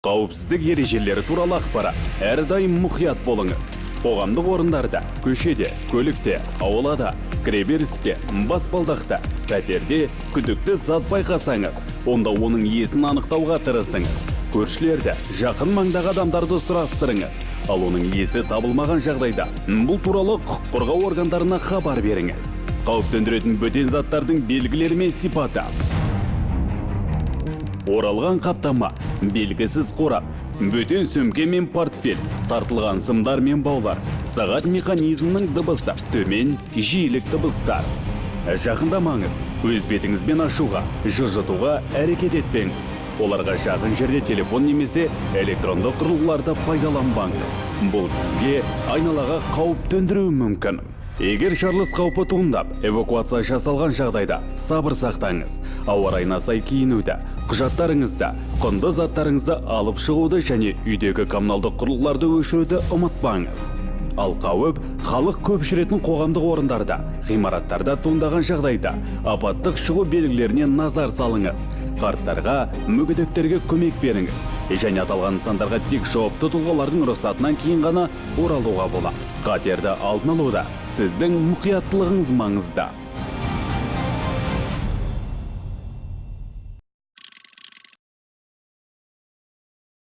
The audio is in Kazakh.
Қауіпсіздік ережелері туралы ақпарат. Әрдайым мұқият болыңыз. Қоғамдық орындарда, көшеде, көлікте, аулада, кіреберісте, баспалдақта, пәтерде күдікті зат байқасаңыз, онда оның иесін анықтауға тырысыңыз. Көршілерді, жақын маңдағы адамдарды сұрастырыңыз. Ал оның иесі табылмаған жағдайда, бұл туралы құқық қорғау органдарына хабар беріңіз. Қауіп төндіретін бөтен заттардың белгілері мен сипаты. Оралған қаптама, белгісіз қорап, бөтен сөмке мен портфель, тартылған сымдар мен баулар, сағат механизмінің дыбысы, төмен жиілік дыбыстар. Жақындамаңыз, өз бетіңізбен ашуға, жылжытуға әрекет етпеңіз. Оларға жақын жерде телефон немесе электрондық құрылғыларды пайдаланбаңыз. Бұл сізге айналаға қауіп төндіруі мүмкін. Егер жарылыс қаупі туындап, эвакуация жасалған жағдайда сабыр сақтаңыз. Ауа райына сай киінуді, құжаттарыңызды, құнды заттарыңызды алып шығуды және үйдегі коммуналдық құрылғыларды өшіруді ұмытпаңыз. Ал қауіп халық көп жүретін қоғамдық орындарда, ғимараттарда туындаған жағдайда апаттық шығу белгілеріне назар салыңыз. Қарттарға, мүгедектерге көмек беріңіз. Және аталған нысандарға тек жауапты тұлғалардың рұқсатынан кейін ғана оралуға болады. Қатерді алдын алуда сіздің мұқияттылығыңыз маңызды.